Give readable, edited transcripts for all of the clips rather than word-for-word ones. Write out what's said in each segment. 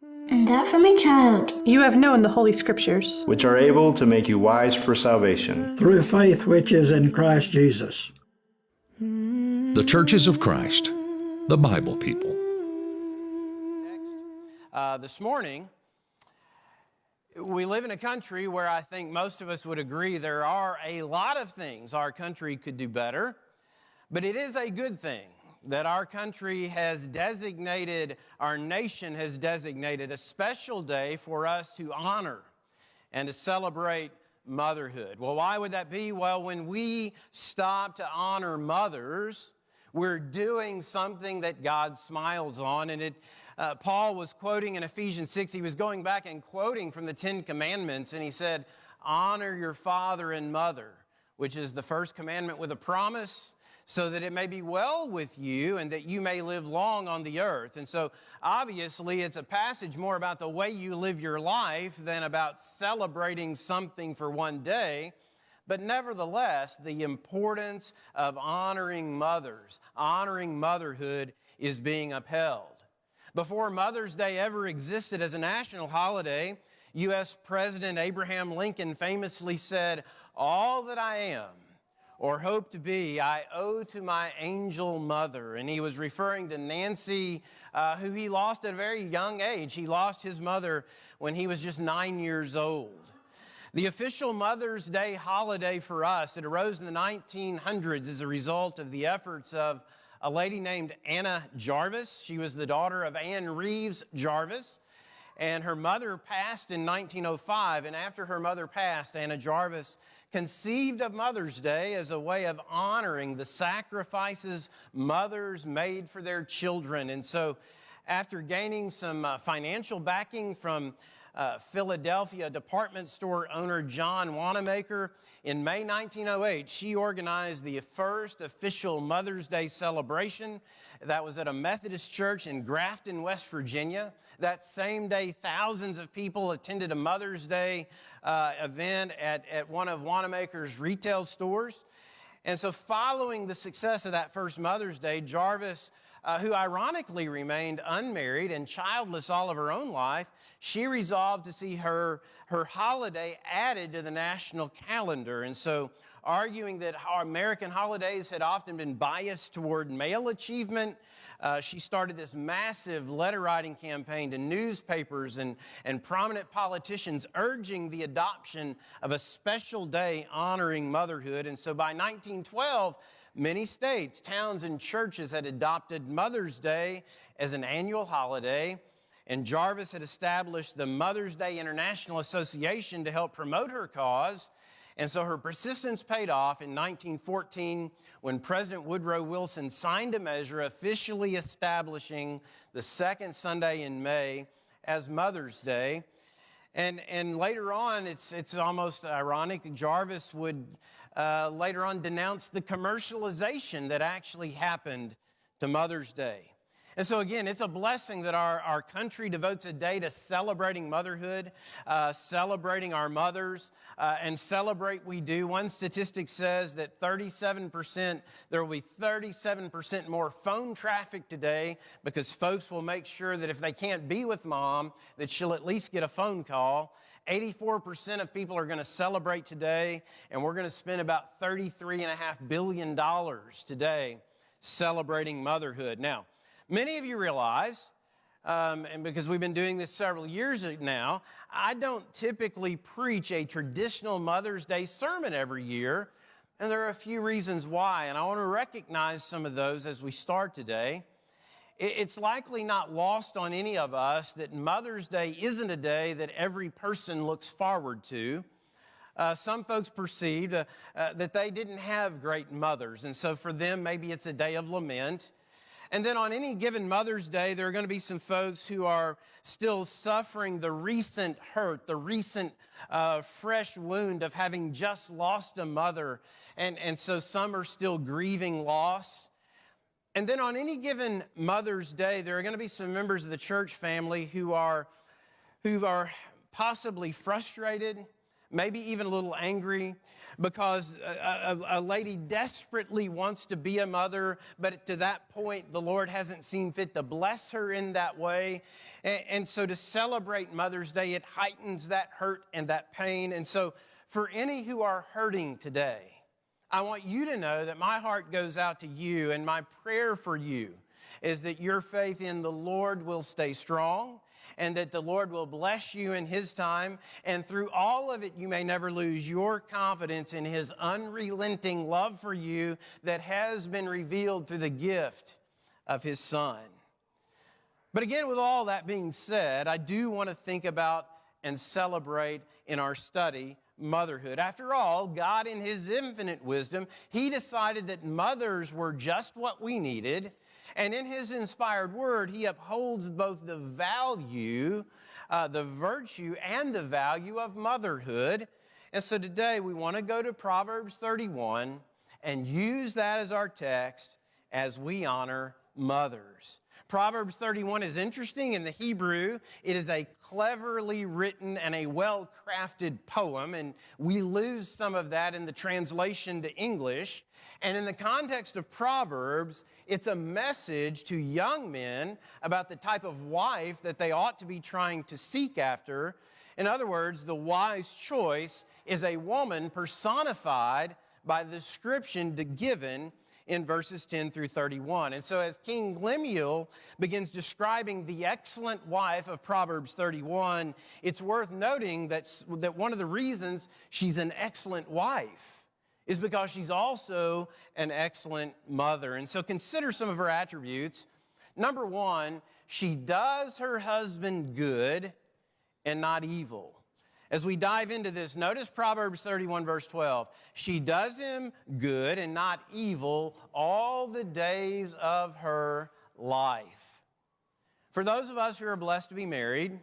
And that from a child. You have known the Holy Scriptures, which are able to make you wise for salvation. Through faith which is in Christ Jesus. The Churches of Christ, the Bible people. This morning, we live in a country where I think most of us would agree there are a lot of things our country could do better, but it is a good thing that our country has designated, our nation has designated a special day for us to honor and to celebrate motherhood. Well, why would that be? Well, when we stop to honor mothers, we're doing something that God smiles on. And Paul was quoting in Ephesians 6, he was going back and quoting from the Ten Commandments, and he said, honor your father and mother, which is the first commandment with a promise, so that it may be well with you and that you may live long on the earth. And so obviously it's a passage more about the way you live your life than about celebrating something for one day. But nevertheless, the importance of honoring mothers, honoring motherhood is being upheld. Before Mother's Day ever existed as a national holiday, U.S. President Abraham Lincoln famously said, all that I am or hope to be, I owe to my angel mother. And he was referring to Nancy, who he lost at a very young age. He lost his mother when he was just 9 years old. The official Mother's Day holiday for us, it arose in the 1900s as a result of the efforts of a lady named Anna Jarvis. She was the daughter of Anne Reeves Jarvis, and her mother passed in 1905. And after her mother passed, Anna Jarvis conceived of Mother's Day as a way of honoring the sacrifices mothers made for their children. And so after gaining some financial backing from Philadelphia department store owner John Wanamaker, in May 1908, she organized the first official Mother's Day celebration. That was at a Methodist church in Grafton, West Virginia. That same day, thousands of people attended a Mother's Day event at one of Wanamaker's retail stores. And so following the success of that first Mother's Day, Jarvis, who ironically remained unmarried and childless all of her own life, she resolved to see her holiday added to the national calendar. And so, arguing that our American holidays had often been biased toward male achievement, she started this massive letter-writing campaign to newspapers and prominent politicians urging the adoption of a special day honoring motherhood. And so by 1912, many states, towns, and churches had adopted Mother's Day as an annual holiday, and Jarvis had established the Mother's Day International Association to help promote her cause. And so her persistence paid off in 1914 when President Woodrow Wilson signed a measure officially establishing the second Sunday in May as Mother's Day. And later on, it's almost ironic, Jarvis would later on denounce the commercialization that actually happened to Mother's Day. And so again, it's a blessing that our country devotes a day to celebrating motherhood, celebrating our mothers, and celebrate we do. One statistic says that there will be 37% more phone traffic today because folks will make sure that if they can't be with mom, that she'll at least get a phone call. 84% of people are going to celebrate today, and we're going to spend about $33.5 billion today celebrating motherhood. Now, many of you realize, and because we've been doing this several years now, I don't typically preach a traditional Mother's Day sermon every year, and there are a few reasons why, and I want to recognize some of those as we start today. It's likely not lost on any of us that Mother's Day isn't a day that every person looks forward to. Some folks perceived that they didn't have great mothers, and so for them, maybe it's a day of lament. And then on any given Mother's Day, there are going to be some folks who are still suffering the recent hurt, the recent fresh wound of having just lost a mother, and so some are still grieving loss. And then on any given Mother's Day, there are going to be some members of the church family who are possibly frustrated, maybe even a little angry because a lady desperately wants to be a mother, but to that point, the Lord hasn't seen fit to bless her in that way. And so to celebrate Mother's Day, it heightens that hurt and that pain. And so for any who are hurting today, I want you to know that my heart goes out to you, and my prayer for you is that your faith in the Lord will stay strong, and that the Lord will bless you in His time. And through all of it, you may never lose your confidence in His unrelenting love for you that has been revealed through the gift of His Son. But again, with all that being said, I do want to think about and celebrate in our study motherhood. After all, God in His infinite wisdom, He decided that mothers were just what we needed. And in His inspired word, He upholds both the value, the virtue, and the value of motherhood. And so today we want to go to Proverbs 31 and use that as our text as we honor mothers. Proverbs 31 is interesting in the Hebrew. It is a cleverly written and a well-crafted poem, and we lose some of that in the translation to English. And in the context of Proverbs, it's a message to young men about the type of wife that they ought to be trying to seek after. In other words, the wise choice is a woman personified by the description given in verses 10 through 31. And so as King Lemuel begins describing the excellent wife of Proverbs 31, it's worth noting that one of the reasons she's an excellent wife is because she's also an excellent mother. And so consider some of her attributes. Number one, she does her husband good and not evil. As we dive into this, notice Proverbs 31 verse 12. She does him good and not evil all the days of her life. For those of us who are blessed to be married,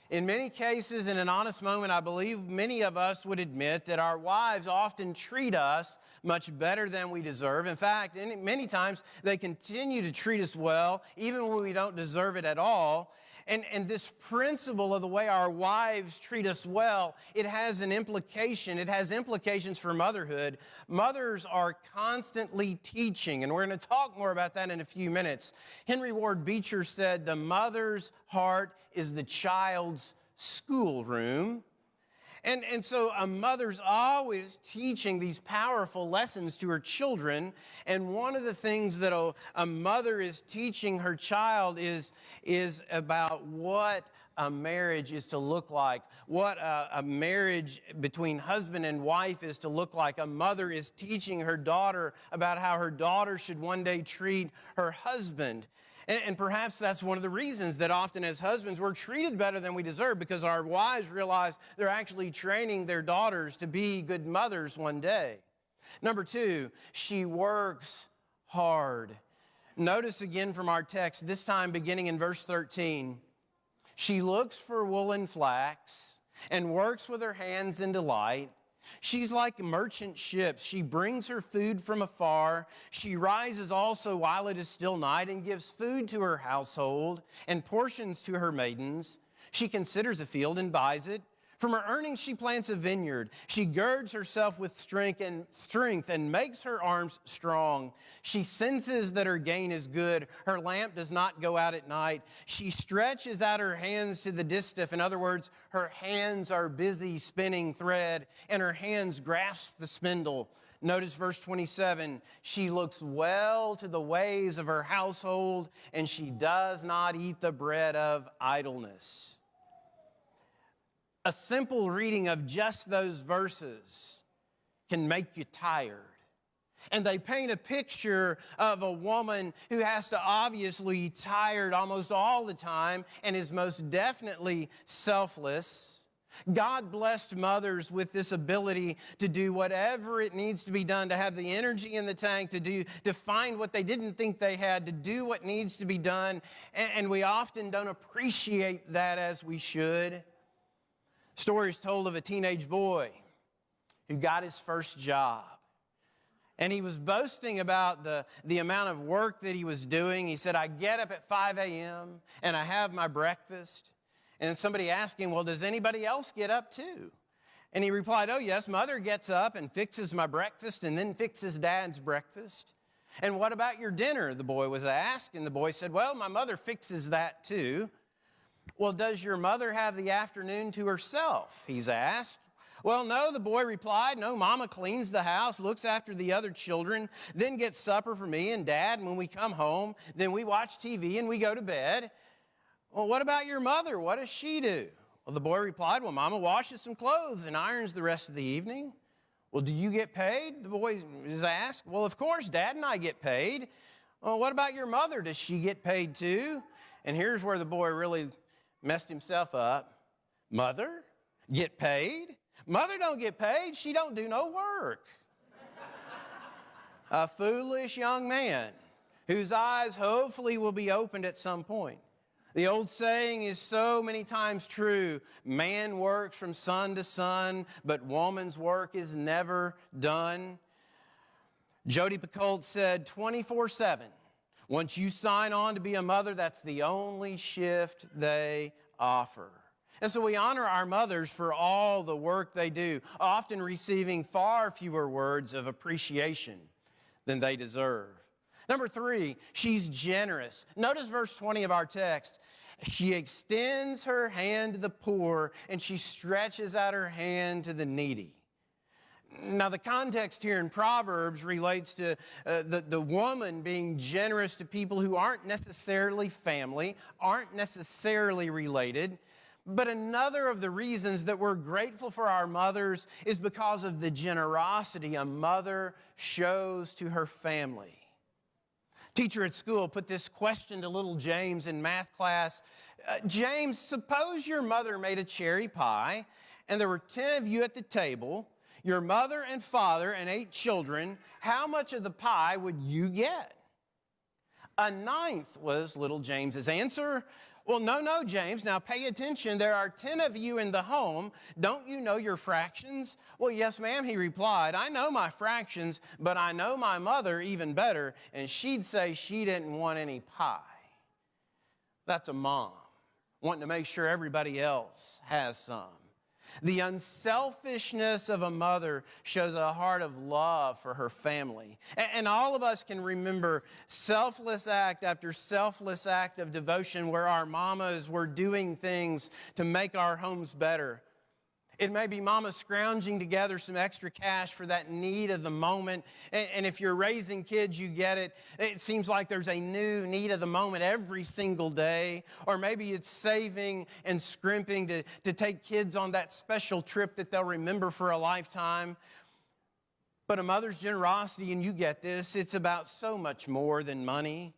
in many cases, in an honest moment, I believe many of us would admit that our wives often treat us much better than we deserve. In fact, many times they continue to treat us well, even when we don't deserve it at all. And this principle of the way our wives treat us well, it has an implication. It has implications for motherhood. Mothers are constantly teaching, and we're going to talk more about that in a few minutes. Henry Ward Beecher said, "The mother's heart is the child's schoolroom." And so a mother's always teaching these powerful lessons to her children. And one of the things that a mother is teaching her child is about what a marriage is to look like, what a marriage between husband and wife is to look like. A mother is teaching her daughter about how her daughter should one day treat her husband. And perhaps that's one of the reasons that often as husbands we're treated better than we deserve, because our wives realize they're actually training their daughters to be good mothers one day. Number two, she works hard. Notice again from our text, this time beginning in verse 13, she looks for wool and flax and works with her hands in delight. She's like merchant ships. She brings her food from afar. She rises also while it is still night and gives food to her household and portions to her maidens. She considers a field and buys it. From her earnings she plants a vineyard. She girds herself with strength and makes her arms strong. She senses that her gain is good. Her lamp does not go out at night. She stretches out her hands to the distaff. In other words, her hands are busy spinning thread, and her hands grasp the spindle. Notice verse 27, she looks well to the ways of her household, and she does not eat the bread of idleness. A simple reading of just those verses can make you tired. And they paint a picture of a woman who has to obviously be tired almost all the time and is most definitely selfless. God blessed mothers with this ability to do whatever it needs to be done, to have the energy in the tank, to find what they didn't think they had, to do what needs to be done. And we often don't appreciate that as we should. Stories told of a teenage boy who got his first job. And he was boasting about the amount of work that he was doing. He said, I get up at 5 a.m. and I have my breakfast. And somebody asked him, well, does anybody else get up too? And he replied, "Oh, yes, Mother gets up and fixes my breakfast and then fixes Dad's breakfast." "And what about your dinner?" the boy was asked. And the boy said, "Well, my mother fixes that too." "Well, does your mother have the afternoon to herself?" he's asked. "Well, no," the boy replied. "No, Mama cleans the house, looks after the other children, then gets supper for me and Dad. And when we come home, then we watch TV and we go to bed." "Well, what about your mother? What does she do?" Well, the boy replied, "Well, Mama washes some clothes and irons the rest of the evening." "Well, do you get paid?" the boy is asked. "Well, of course, Dad and I get paid." "Well, what about your mother? Does she get paid too?" And here's where the boy really messed himself up. "Mother? Get paid? Mother don't get paid. She don't do no work." A foolish young man whose eyes hopefully will be opened at some point. The old saying is so many times true: man works from sun to sun, but woman's work is never done. Jody Picoult said 24/7. Once you sign on to be a mother, that's the only shift they offer. And so we honor our mothers for all the work they do, often receiving far fewer words of appreciation than they deserve. Number 3, she's generous. Notice verse 20 of our text. She extends her hand to the poor, and she stretches out her hand to the needy. Now, the context here in Proverbs relates to the woman being generous to people who aren't necessarily family, aren't necessarily related. But another of the reasons that we're grateful for our mothers is because of the generosity a mother shows to her family. Teacher at school put this question to little James in math class. "James, suppose your mother made a cherry pie and there were 10 of you at the table, your mother and father and 8 children. How much of the pie would you get?" "A ninth," was little James's answer. "Well, no, James. Now pay attention. There are 10 of you in the home. Don't you know your fractions?" "Well, yes, ma'am," he replied. "I know my fractions, but I know my mother even better, and she'd say she didn't want any pie." That's a mom wanting to make sure everybody else has some. The unselfishness of a mother shows a heart of love for her family. And all of us can remember selfless act after selfless act of devotion where our mamas were doing things to make our homes better. It may be mama scrounging together some extra cash for that need of the moment. And if you're raising kids, you get it. It seems like there's a new need of the moment every single day. Or maybe it's saving and scrimping to take kids on that special trip that they'll remember for a lifetime. But a mother's generosity, and you get this, it's about so much more than money.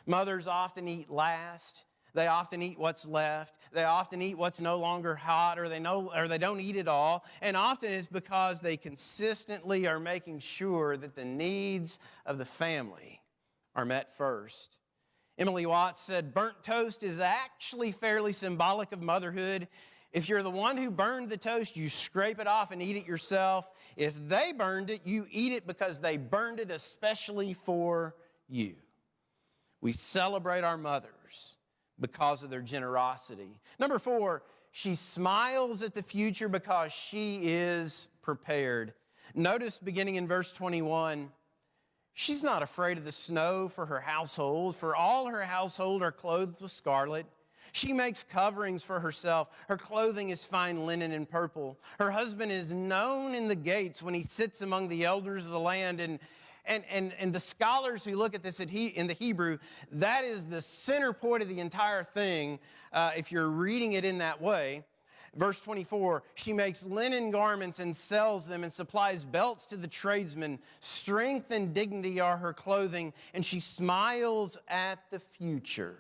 Mothers often eat last. They often eat what's left. They often eat what's no longer hot, or they don't eat it all. And often it's because they consistently are making sure that the needs of the family are met first. Emily Watts said, "Burnt toast is actually fairly symbolic of motherhood. If you're the one who burned the toast, you scrape it off and eat it yourself. If they burned it, you eat it because they burned it especially for you." We celebrate our mothers because of their generosity. Number 4, she smiles at the future because she is prepared. Notice beginning in verse 21, she's not afraid of the snow for her household, for all her household are clothed with scarlet. She makes coverings for herself. Her clothing is fine linen and purple. Her husband is known in the gates when he sits among the elders of the land. And the scholars who look at this in the Hebrew, that is the center point of the entire thing if you're reading it in that way. Verse 24, she makes linen garments and sells them and supplies belts to the tradesmen. Strength and dignity are her clothing, and she smiles at the future.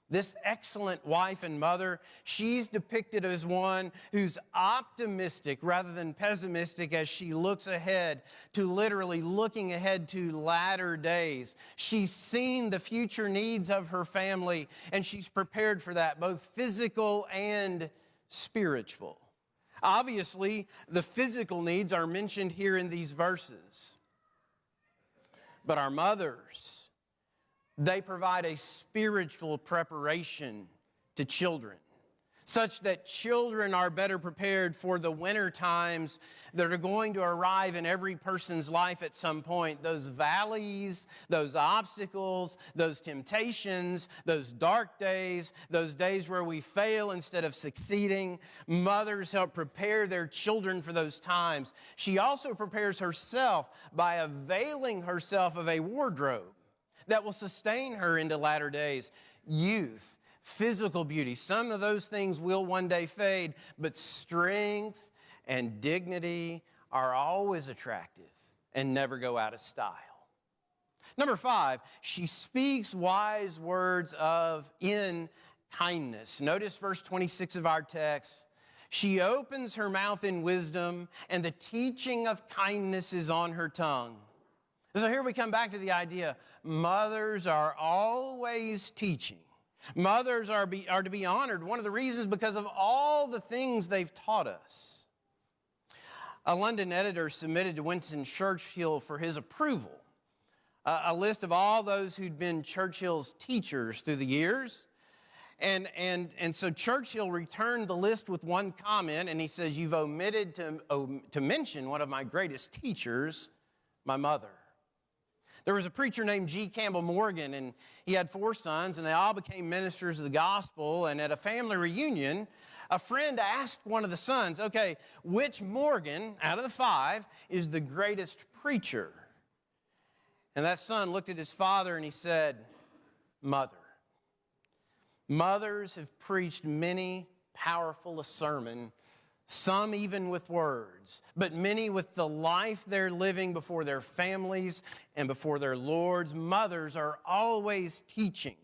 This excellent wife and mother, she's depicted as one who's optimistic rather than pessimistic as she looks ahead to literally looking ahead to latter days. She's seen the future needs of her family, and she's prepared for that, both physical and spiritual. Obviously, the physical needs are mentioned here in these verses. But our mothers, they provide a spiritual preparation to children. such that children are better prepared for the winter times that are going to arrive in every person's life at some point. Those valleys, those obstacles, those temptations, those dark days, those days where we fail instead of succeeding. Mothers help prepare their children for those times. She also prepares herself by availing herself of a wardrobe that will sustain her into latter days. Youth, physical beauty, some of those things will one day fade, but strength and dignity are always attractive and never go out of style. Number 5, she speaks wise words in kindness. Notice verse 26 of our text. She opens her mouth in wisdom, and the teaching of kindness is on her tongue. So here we come back to the idea, mothers are always teaching. Mothers are to be honored. One of the reasons because of all the things they've taught us. A London editor submitted to Winston Churchill for his approval a list of all those who'd been Churchill's teachers through the years. And so Churchill returned the list with one comment, and he says, "You've omitted to mention one of my greatest teachers, my mother." There was a preacher named G. Campbell Morgan, and he had 4 sons, and they all became ministers of the gospel. And at a family reunion, a friend asked one of the sons, "Okay, which Morgan out of the 5 is the greatest preacher?" And that son looked at his father and he said, "Mother." Mothers have preached many powerful a sermon, some even with words, but many with the life they're living before their families and before their lords. Mothers are always teaching.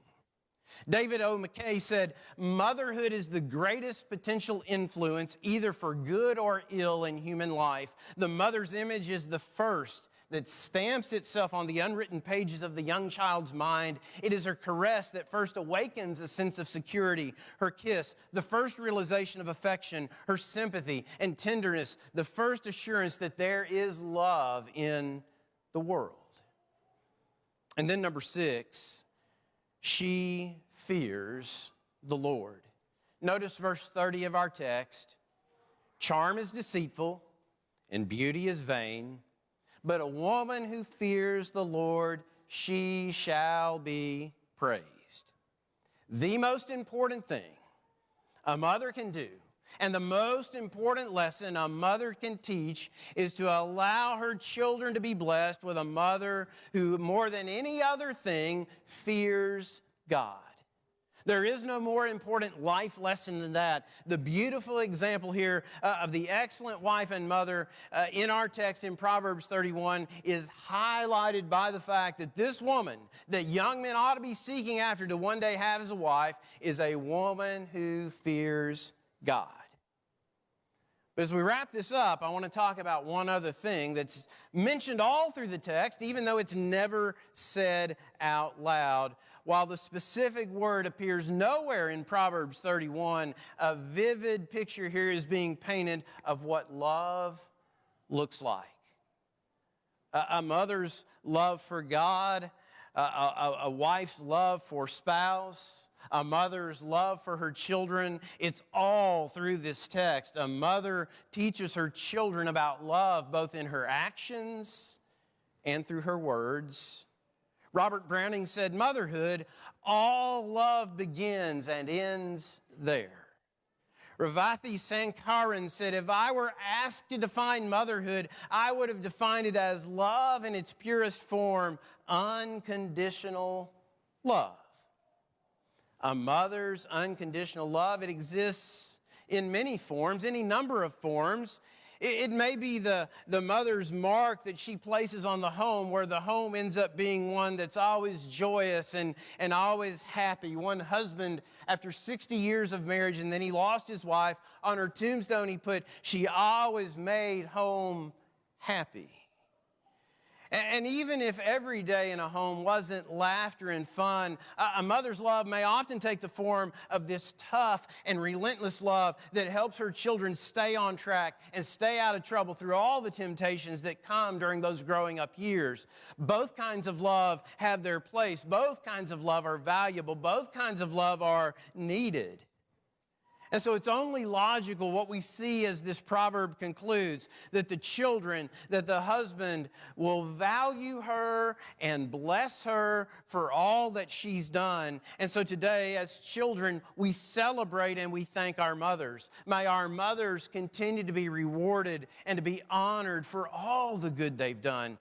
David O. McKay said, "Motherhood is the greatest potential influence, either for good or ill, in human life. The mother's image is the first that stamps itself on the unwritten pages of the young child's mind. It is her caress that first awakens a sense of security, her kiss, the first realization of affection, her sympathy and tenderness, the first assurance that there is love in the world." And then number 6, she fears the Lord. Notice verse 30 of our text. "Charm is deceitful and beauty is vain, but a woman who fears the Lord, she shall be praised." The most important thing a mother can do, and the most important lesson a mother can teach, is to allow her children to be blessed with a mother who, more than any other thing, fears God. There is no more important life lesson than that. The beautiful example here of the excellent wife and mother in our text in Proverbs 31 is highlighted by the fact that this woman that young men ought to be seeking after to one day have as a wife is a woman who fears God. But as we wrap this up, I want to talk about one other thing that's mentioned all through the text, even though it's never said out loud. While the specific word appears nowhere in Proverbs 31, a vivid picture here is being painted of what love looks like. A mother's love for God, a wife's love for spouse, a mother's love for her children. It's all through this text. A mother teaches her children about love, both in her actions and through her words. Robert Browning said, "Motherhood, all love begins and ends there." Ravathi Sankaran said, "If I were asked to define motherhood, I would have defined it as love in its purest form, unconditional love." A mother's unconditional love, it exists in many forms, any number of forms. It may be the mother's mark that she places on the home, where the home ends up being one that's always joyous and always happy. One husband, after 60 years of marriage, and then he lost his wife, on her tombstone he put, "She always made home happy." And even if every day in a home wasn't laughter and fun, a mother's love may often take the form of this tough and relentless love that helps her children stay on track and stay out of trouble through all the temptations that come during those growing up years. Both kinds of love have their place. Both kinds of love are valuable. Both kinds of love are needed. And so it's only logical what we see as this proverb concludes, that the children, that the husband will value her and bless her for all that she's done. And so today, as children, we celebrate and we thank our mothers. May our mothers continue to be rewarded and to be honored for all the good they've done.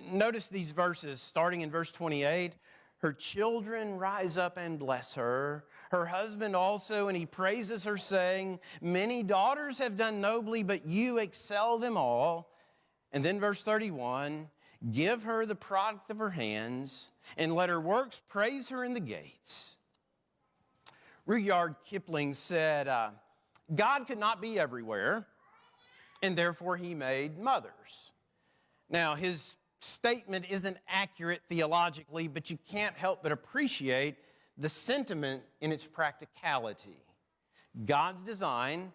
Notice these verses, starting in verse 28. Her children rise up and bless her. Her husband also, and he praises her, saying, many daughters have done nobly, but you excel them all. And then verse 31, give her the product of her hands, and let her works praise her in the gates. Rudyard Kipling said, God could not be everywhere, and therefore he made mothers. Now, his statement isn't accurate theologically, but you can't help but appreciate the sentiment in its practicality. God's design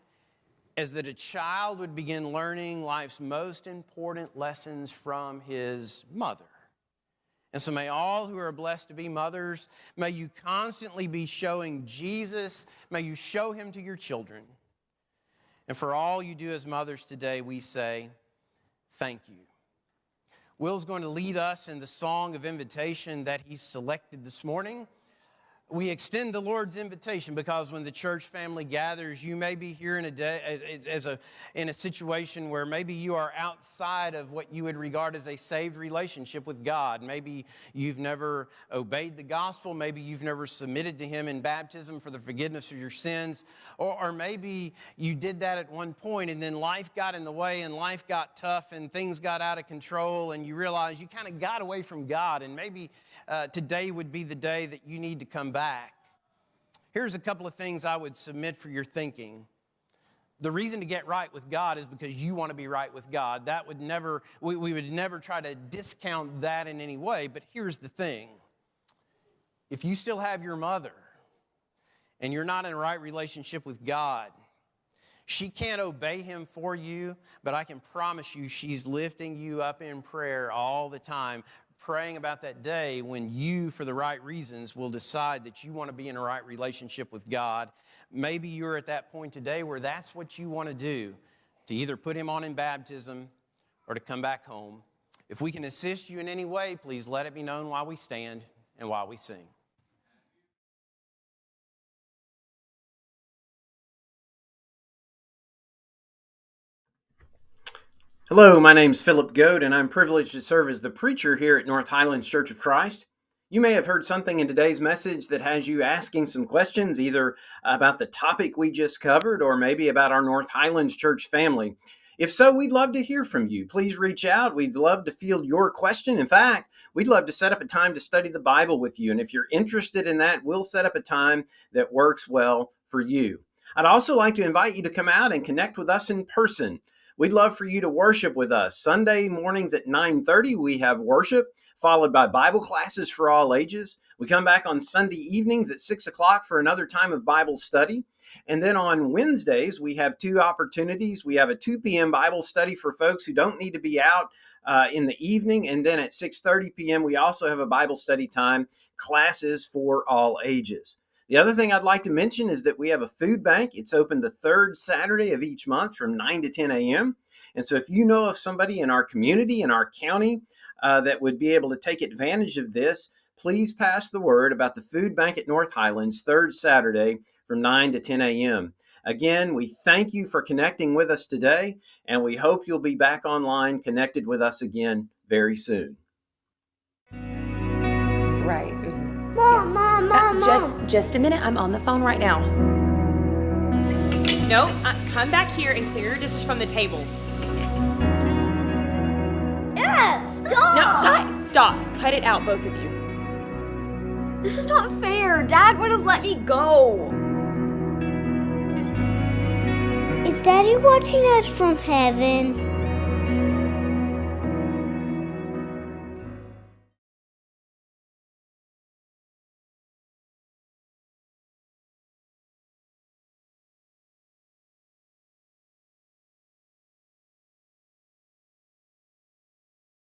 is that a child would begin learning life's most important lessons from his mother. And so may all who are blessed to be mothers, may you constantly be showing Jesus, may you show him to your children. And for all you do as mothers today, we say, thank you. Will's going to lead us in the song of invitation that he selected this morning. We extend the Lord's invitation because when the church family gathers, you may be here in a situation where maybe you are outside of what you would regard as a saved relationship with God. Maybe you've never obeyed the gospel. Maybe you've never submitted to him in baptism for the forgiveness of your sins. Or maybe you did that at one point and then life got in the way and life got tough and things got out of control and you realize you kind of got away from God, and maybe today would be the day that you need to come back. Here's a couple of things I would submit for your thinking. The reason to get right with God is because you want to be right with God. That would never, we would never try to discount that in any way, but here's the thing. If you still have your mother and you're not in a right relationship with God, she can't obey him for you, but I can promise you she's lifting you up in prayer all the time, praying about that day when you, for the right reasons, will decide that you want to be in a right relationship with God. Maybe you're at that point today where that's what you want to do, to either put him on in baptism or to come back home. If we can assist you in any way, please let it be known while we stand and while we sing. Hello, my name's Philip Goad, and I'm privileged to serve as the preacher here at North Highlands Church of Christ. You may have heard something in today's message that has you asking some questions, either about the topic we just covered or maybe about our North Highlands Church family. If so, we'd love to hear from you. Please reach out. We'd love to field your question. In fact, we'd love to set up a time to study the Bible with you. And if you're interested in that, we'll set up a time that works well for you. I'd also like to invite you to come out and connect with us in person. We'd love for you to worship with us. Sunday mornings at 9:30, we have worship, followed by Bible classes for all ages. We come back on Sunday evenings at 6 o'clock for another time of Bible study. And then on Wednesdays, we have two opportunities. We have a 2 p.m. Bible study for folks who don't need to be out in the evening. And then at 6:30 p.m., we also have a Bible study time, classes for all ages. The other thing I'd like to mention is that we have a food bank. It's open the third Saturday of each month from 9 to 10 a.m. And so if you know of somebody in our community, in our county, that would be able to take advantage of this, please pass the word about the food bank at North Highlands, third Saturday from 9 to 10 a.m. Again, we thank you for connecting with us today, and we hope you'll be back online connected with us again very soon. Right. Mom. Just a minute. I'm on the phone right now. No, come back here and clear your dishes from the table. Yes, stop! No, guys, stop. Cut it out, both of you. This is not fair. Dad would have let me go. Is Daddy watching us from heaven?